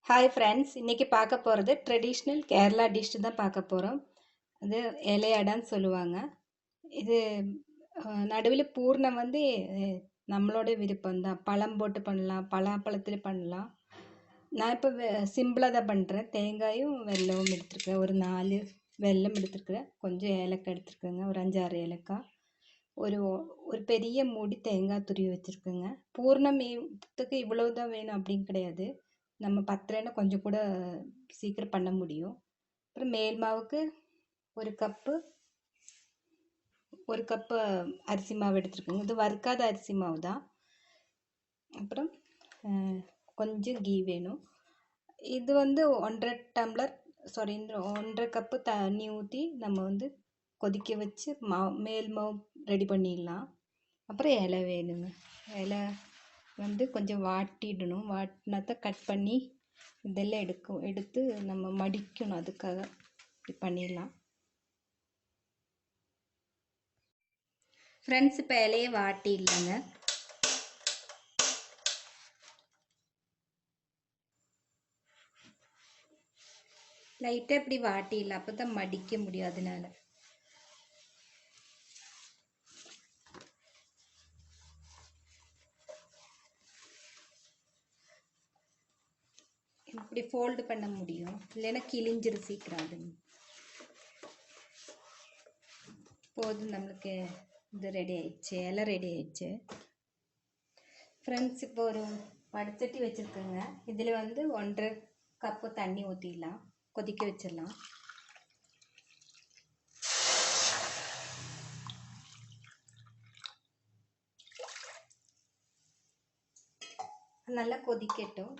Hi friends, இன்னைக்கு பார்க்க போகிறது ட்ரெடிஷ்னல் கேரளா டிஷ் தான் பார்க்க போகிறோம். அது இலையடான்னு சொல்லுவாங்க. இது நடுவில் பூர்ணம் வந்து நம்மளோட விருப்பம் தான். பழம் போட்டு பண்ணலாம், பலாப்பழத்தில் பண்ணலாம். நான் இப்போ சிம்பிளாக தான் பண்ணுறேன். தேங்காயும் வெல்லமும் எடுத்துருக்கேன். ஒரு 4 வெல்லம் எடுத்துருக்குறேன். கொஞ்சம் ஏலக்காய் எடுத்துருக்கேங்க, ஒரு 5-6 ஏலக்காய். ஒரு ஒரு பெரிய மூடி தேங்காய் துருவி வச்சுருக்கேங்க. பூர்ணத்துக்கு இவ்வளவு தான் வேணும் அப்படின்னு கிடையாது. நம்ம பத்தலைன்னா கொஞ்சம் கூட சீக்கிரம் பண்ண முடியும். அப்புறம் மேல் மாவுக்கு ஒரு கப்பு அரிசி மாவு எடுத்துருக்கேங்க. இது வறுக்காத அரிசி மாவு தான். அப்புறம் கொஞ்சம் கீ வேணும். இது வந்து 1.5 கப்பு தண்ணி ஊற்றி நம்ம வந்து கொதிக்க வச்சு மேல் மாவு ரெடி பண்ணிடலாம். அப்புறம் இலை வேணுங்க. இலை வந்து கொஞ்சம் வாட்டிடணும். வாட்டினா தான் கட் பண்ணி இதெல்லாம் எடுத்து நம்ம மடிக்கணும். அதுக்காக இப்படி பண்ணிடலாம். ஃப்ரெண்ட்ஸ், இப்போ இலையை வாட்டிடலாங்க. லைட்டாக இப்படி வாட்டிடலாம், அப்போ தான் மடிக்க முடியும். அதனால இப்படி ஃபோல்டு பண்ண முடியும், இல்லைன்னா கிழிஞ்சிரு சீக்கிரம். அது போதும், நம்மளுக்கு இது ரெடி ஆயிடுச்சு. இலை ரெடி ஆயிடுச்சு. ஃப்ரெண்ட்ஸ், இப்போ ஒரு வடச்சட்டி வச்சுருக்கேங்க. இதில் வந்து 1.5 கப்பு தண்ணி ஊற்றிடலாம், கொதிக்க வச்சிடலாம். நல்லா கொதிக்கட்டும்.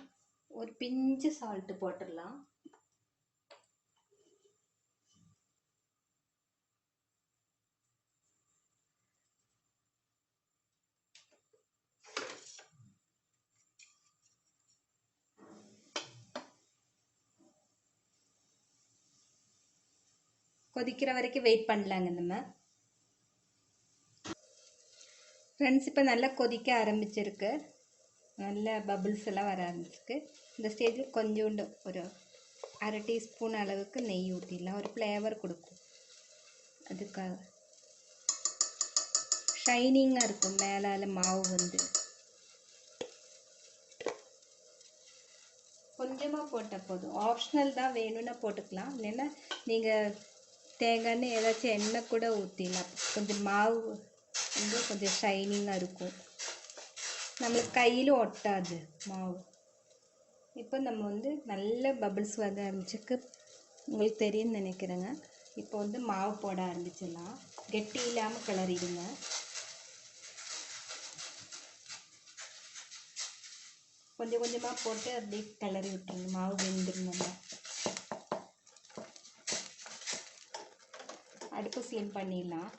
ஒரு பிஞ்சு சால்ட்டு போட்டுடலாம். கொதிக்கிற வரைக்கும் வெயிட் பண்ணலாங்க நம்ம. ஃப்ரெண்ட்ஸ், இப்போ நல்லா கொதிக்க ஆரம்பிச்சிருக்கு. நல்ல பபிள்ஸ் எல்லாம் வர ஆரம்பிச்சிருக்கு. இந்த ஸ்டேஜில் கொஞ்சோண்டு ஒரு 1/2 டீஸ்பூன் அளவுக்கு நெய் ஊற்றிடலாம். ஒரு ஃப்ளேவர் கொடுக்கும். அதுக்காக ஷைனிங்காக இருக்கும் மேலால் மாவு வந்து. கொஞ்சமாக போட்டால் போதும். ஆப்ஷனல் தான், வேணும்னா போட்டுக்கலாம். இல்லைன்னா நீங்கள் தேங்காய் எண்ணெய் ஏதாச்சும் எண்ணெய் கூட ஊற்றிடலாம். கொஞ்சம் மாவு வந்து கொஞ்சம் ஷைனிங்காக இருக்கும், நம்மளுக்கு கையிலும் ஒட்டாது மாவு. இப்போ நம்ம வந்து நல்ல பபிள்ஸ் வர ஆரம்பிச்சிருக்கு, உங்களுக்கு தெரியும்னு நினைக்கிறேங்க. இப்போ வந்து மாவு போட ஆரம்பிச்சிடலாம். கெட்டி இல்லாமல் கிளறிடுங்க. கொஞ்சம் கொஞ்சமாக போட்டு அப்படியே கிளறி விட்டுருங்க. மாவு வெந்துருங்க. அடுப்பு சீன் பண்ணிடலாம்.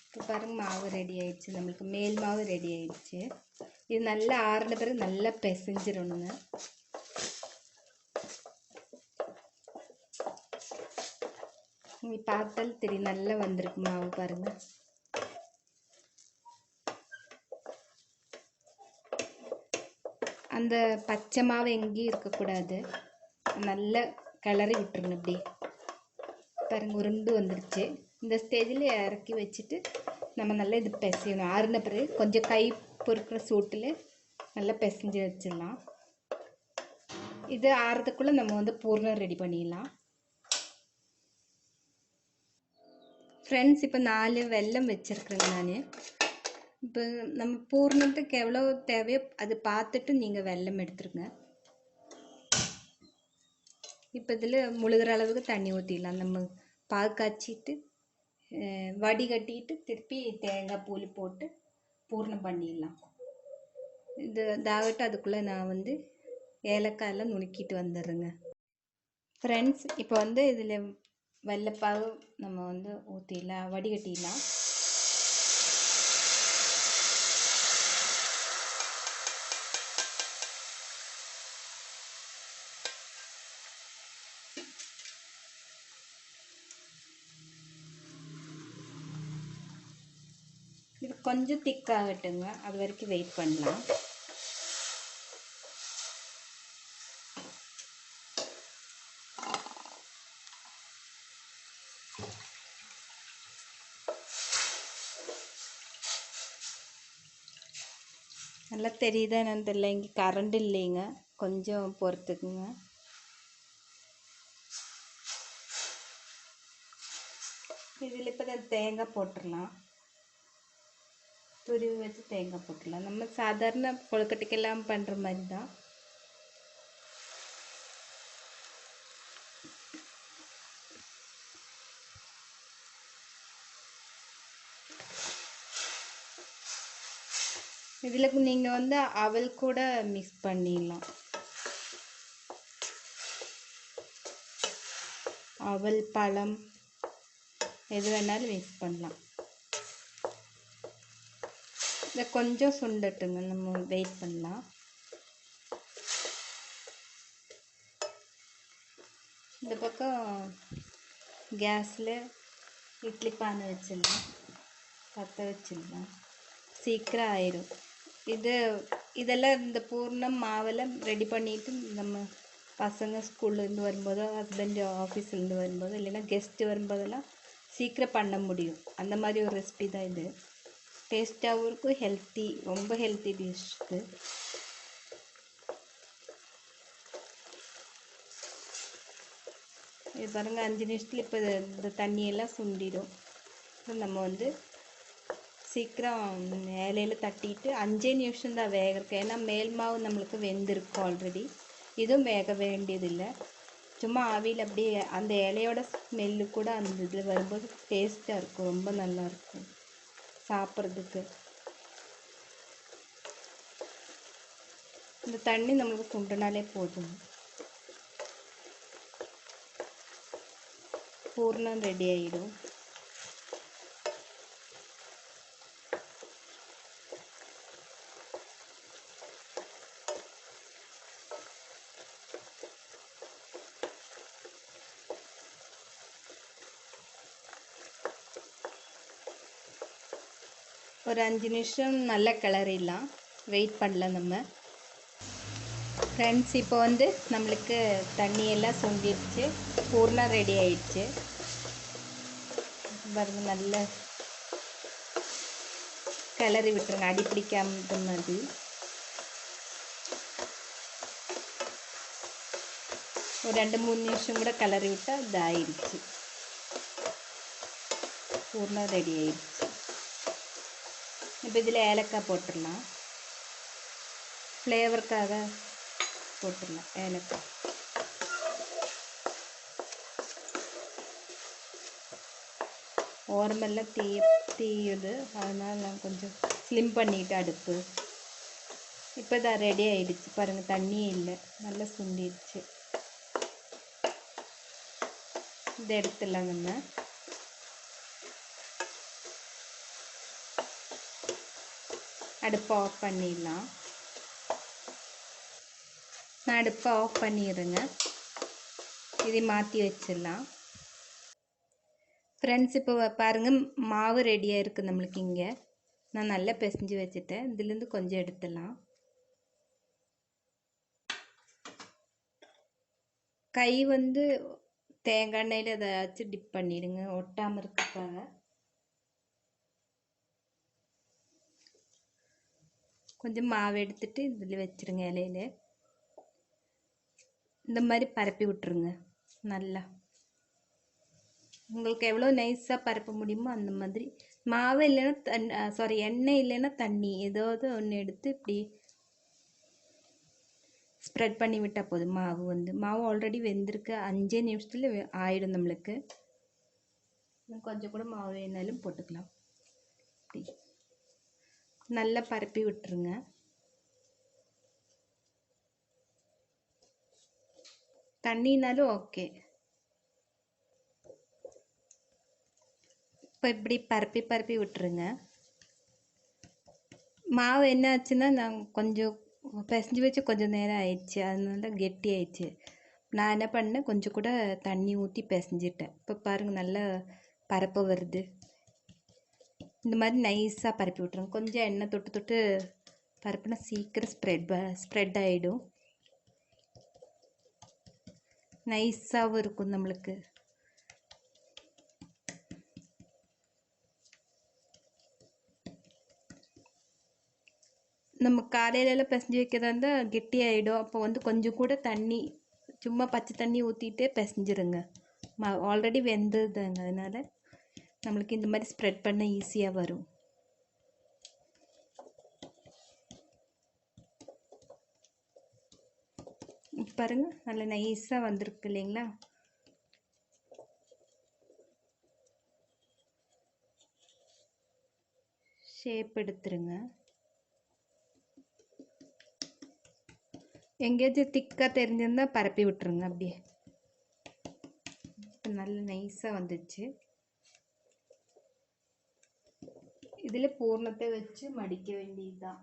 இப்போ பாருங்க, மாவு ரெடி ஆயிடுச்சு. நம்மளுக்கு மேல் மாவு ரெடி ஆயிடுச்சு. இது நல்லா ஆறின பிறகு நல்லா பிசைஞ்சிடணுங்க. பார்த்தாலும் தெரியும், நல்லா வந்திருக்கு மாவு பாருங்க. அந்த பச்சை மாவு எங்கேயும் இருக்கக்கூடாது. நல்லா கிளறி விட்டுருங்க. இப்படி பாருங்க, உருண்டு வந்துடுச்சு. இந்த ஸ்டேஜில் இறக்கி வச்சுட்டு நம்ம நல்லா இது பிசையணும். ஆறின பிறகு கொஞ்சம் கை பொறுக்கிற சூட்டில் நல்லா பிசைஞ்சு வச்சிடலாம். இது ஆறதுக்குள்ளே நம்ம வந்து பூர்ணம் ரெடி பண்ணிடலாம். ஃப்ரெண்ட்ஸ், இப்போ 4 வெல்லம் வச்சுருக்குறேங்க நான். இப்போ நம்ம பூர்ணத்துக்கு எவ்வளோ தேவையோ அது பார்த்துட்டு நீங்கள் வெல்லம் எடுத்துருங்க. இப்போ இதில் முழுகிற அளவுக்கு தண்ணி ஊற்றிடலாம். நம்ம பால் காய்ச்சிட்டு வடிகட்டிட்டு திருப்பி தேங்காய் பூல் போட்டு பூர்ணம் பண்ணிடலாம். இது தாகட்டும், அதுக்குள்ளே நான் வந்து ஏலக்காயெல்லாம் நுணுக்கிட்டு வந்துடுறேங்க. ஃப்ரெண்ட்ஸ், இப்போ வந்து இதில் வெள்ளைப்பாவு நம்ம வந்து ஊற்றிடலாம், வடிகட்டிடலாம். இது கொஞ்சம் திக்காகட்டுங்க, அது வரைக்கும் வெயிட் பண்ணலாம். நல்லா தெரியுதா என்னன்னு தெரியல, இங்கே கரண்ட் இல்லைங்க, கொஞ்சம் பொறுத்துக்குங்க. இதில் இப்போ தான் தேங்காய் போட்டுடலாம். துருவி வச்சு தேங்காய் போட்டுடலாம். நம்ம சாதாரண கொழுக்கட்டைக்கெல்லாம் பண்ணுற மாதிரி தான். இதில் நீங்கள் வந்து அவல் கூட மிக்ஸ் பண்ணிடலாம். அவல், பழம் எது வேணாலும் மிக்ஸ் பண்ணலாம். இதை கொஞ்சம் சுண்டட்டுங்க, நம்ம வெயிட் பண்ணலாம். இந்த பக்கம் கேஸில் இட்லி பானை வச்சிடலாம், பற்ற வச்சிடலாம். சீக்கிரம் ஆயிடும். இதெல்லாம் இந்த பூர்ணம் மாவெல்லாம் ரெடி பண்ணிவிட்டு நம்ம பசங்க ஸ்கூல்லேருந்து வரும்போதோ, ஹஸ்பண்ட் ஆஃபீஸ்லேருந்து வரும்போதோ, இல்லைன்னா கெஸ்ட்டு வரும்போதெல்லாம் சீக்கிரம் பண்ண முடியும். அந்த மாதிரி ஒரு ரெசிபி தான் இது. டேஸ்ட்டாகவும் இருக்கும், ஹெல்த்தி, ரொம்ப ஹெல்த்தி டிஷ் இது. இது பாருங்கள், 5 நிமிஷத்தில் இப்போ இந்த தண்ணியெல்லாம் சுண்டிடும். நம்ம வந்து சீக்கிரம் இலையில் தட்டிட்டு 5 நிமிஷம் தான் வேகிறதுக்கு. ஏன்னா மேல் மாவு நம்மளுக்கு வெந்திருக்கு ஆல்ரெடி. இதுவும் வேக வேண்டியதில்லை. சும்மா ஆவியில் அப்படியே அந்த இலையோட ஸ்மெல்லு கூட அந்த இதில் வரும்போது டேஸ்ட்டாக இருக்கும், ரொம்ப நல்லாயிருக்கும் சாப்பிட்றதுக்கு. இந்த தண்ணி நம்மளுக்கு சுண்டினாலே போதும். பூர்ணம் ரெடி ஆகிடும். ஒரு 5 நிமிஷம் நல்லா கிளறிடலாம், வெயிட் பண்ணலாம் நம்ம. ஃப்ரெண்ட்ஸ், இப்போ வந்து நம்மளுக்கு தண்ணியெல்லாம் சுண்டிடுச்சு, பூர்ணம் ரெடி ஆயிடுச்சு. பாருங்கள், நல்ல கிளறி விட்டுருங்க, அடி பிடிக்காம மாதிரி. ஒரு 2-3 நிமிஷம் கூட கிளறி விட்டால் இது ஆயிடுச்சு, பூர்ணம் ரெடி ஆயிடுச்சு. இப்போ இதில் ஏலக்காய் போட்டுடலாம், ஃப்ளேவருக்காக போட்டுடலாம் ஏலக்காய். ஓரமெல்லாம் தீயுது, அதனால் நான் கொஞ்சம் ஸ்லிம் பண்ணிவிட்டு அடுப்பு. இப்போ தான் ரெடி ஆகிடுச்சு பாருங்கள், தண்ணியே இல்லை, நல்லா சுண்டிடுச்சு. இதை எடுத்துடலாம் நம்ம. அடுப்பை ஆஃப் பண்ணிடலாம். நான் அடுப்பை ஆஃப் பண்ணிடுறேங்க, இதை மாற்றி வச்சிடலாம். ஃப்ரெண்ட்ஸ், இப்போ பாருங்கள், மாவு ரெடியாக இருக்குது நம்மளுக்கு. இங்கே நான் நல்லா பிசைஞ்சு வச்சுட்டேன். இதுலேருந்து கொஞ்சம் எடுத்துடலாம். கை வந்து தேங்காய் எண்ணெயில் ஏதாச்சும் டிப் பண்ணிடுங்க, ஒட்டாமல் இருக்கிறதுக்காக. கொஞ்சம் மாவு எடுத்துட்டு இதில் வச்சுருங்க, இலையில இந்த மாதிரி பரப்பி விட்டுருங்க நல்லா. உங்களுக்கு எவ்வளோ நைஸாக பரப்ப முடியுமோ அந்த மாதிரி. மாவு இல்லைன்னா எண்ணெய் இல்லைன்னா தண்ணி ஏதாவது ஒன்று எடுத்து இப்படி ஸ்ப்ரெட் பண்ணி விட்டால் போதும். மாவு ஆல்ரெடி வெந்திருக்கு, 5 நிமிஷத்தில் ஆயிடும் நம்மளுக்கு. கொஞ்சம் கூட மாவு வேணாலும் போட்டுக்கலாம். இப்படி நல்லா பரப்பி விட்டுருங்க. தண்ணினாலும் ஓகே. இப்போ இப்படி பரப்பி விட்டுருங்க. மாவு என்ன ஆச்சுன்னா, நான் கொஞ்சம் பிசைஞ்சு வச்சு கொஞ்சம் நேரம் ஆயிடுச்சு, அதனால கெட்டி ஆயிடுச்சு. நான் என்ன பண்ணேன், கொஞ்சம் கூட தண்ணி ஊற்றி பிசைஞ்சிட்டேன். இப்போ பாருங்கள், நல்லா பரப்ப வருது. இந்த மாதிரி நைஸாக பரப்பி விட்டுருங்க. கொஞ்சம் எண்ணெய் தொட்டு பரப்புனா சீக்கிரம் ஸ்ப்ரெட் ஆகிடும். நைஸாகவும் இருக்கும் நம்மளுக்கு. நம்ம காலையிலலாம் பிசைஞ்சு வைக்கிறதா இருந்தால் கெட்டியாயிடும். அப்போ வந்து கொஞ்சம் கூட தண்ணி, சும்மா பச்சை தண்ணி ஊற்றிட்டே பிசைஞ்சிருங்க. ஆல்ரெடி வெந்ததுங்க, அதனால் நம்மளுக்கு இந்த மாதிரி ஸ்ப்ரெட் பண்ண ஈஸியாக வரும். பாருங்கள், நல்லா நைஸாக வந்திருக்கு இல்லைங்களா? ஷேப் எடுத்துருங்க. எங்கேயாச்சும் திக்காக தெரிஞ்சிருந்தால் பரப்பி விட்டுருங்க அப்படியே. இப்போ நல்ல நைஸாக வந்துச்சு. இதில் பூர்ணத்தை வச்சு மடிக்க வேண்டியதுதான்.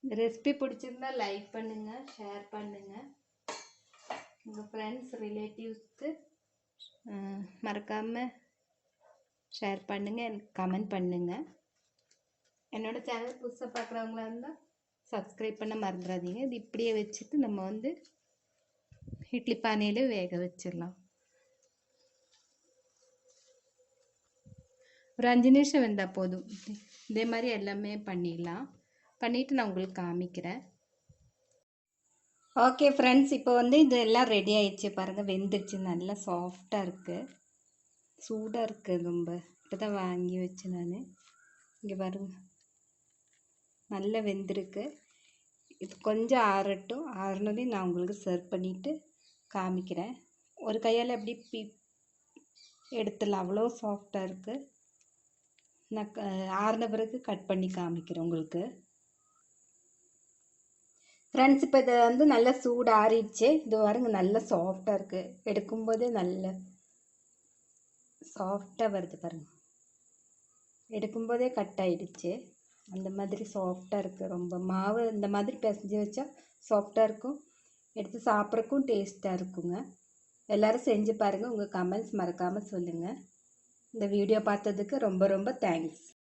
ரெசிபி பிடிச்சிருந்தா லைக் பண்ணுங்கள், ஷேர் பண்ணுங்கள். உங்கள் ஃப்ரெண்ட்ஸ் ரிலேட்டிவ்ஸ்க்கு மறக்காமல் ஷேர் பண்ணுங்கள், கமெண்ட் பண்ணுங்கள். என்னோடய சேனல் புதுசாக பார்க்குறவங்களா இருந்தால் சப்ஸ்கிரைப் பண்ண மறந்துடாதீங்க. இது இப்படியே வச்சுட்டு நம்ம வந்து இட்லி பானையில் வேக வச்சிடலாம். ஒரு 5 நிமிஷம் வெந்தால் போதும். இதே மாதிரி எல்லாமே பண்ணிடலாம். பண்ணிவிட்டு நான் உங்களுக்கு காமிக்கிறேன். ஓகே ஃப்ரெண்ட்ஸ், இப்போ வந்து இது எல்லாம் ரெடி ஆயிடுச்சு. பாருங்கள், வெந்துடுச்சு, நல்லா சாஃப்டாக இருக்குது, சூடாக இருக்குது ரொம்ப. இப்போ தான் வாங்கி வச்சு நான். இங்கே பாருங்கள், நல்லா வெந்திருக்கு. இது கொஞ்சம் ஆறட்டும். ஆறுனதையும் நான் உங்களுக்கு சர்வ் பண்ணிவிட்டு காமிக்கிறேன். ஒரு கையால் அப்படி எடுத்துடலாம், அவ்வளோ சாஃப்டாக இருக்குது. நான் ஆறின பிறகு கட் பண்ணி காமிக்கிறேன் உங்களுக்கு. ஃப்ரெண்ட்ஸ், இப்போ இதை வந்து நல்லா சூடு ஆறிடுச்சு. இது பாருங்க, நல்லா சாஃப்டாக இருக்குது. எடுக்கும்போதே நல்ல சாஃப்டாக வருது பாருங்கள். எடுக்கும்போதே கட் ஆகிடுச்சு. அந்த மாதிரி சாஃப்டாக இருக்குது. ரொம்ப மாவு இந்த மாதிரி பிசைஞ்சு வச்சா சாஃப்டாக இருக்கும். எடுத்து சாப்பிட்றக்கும் டேஸ்ட்டாக இருக்குங்க. எல்லோரும் செஞ்சு பாருங்கள். உங்கள் கமெண்ட்ஸ் மறக்காமல் சொல்லுங்கள். இந்த வீடியோ பார்த்ததுக்கு ரொம்ப ரொம்ப தேங்க்ஸ்.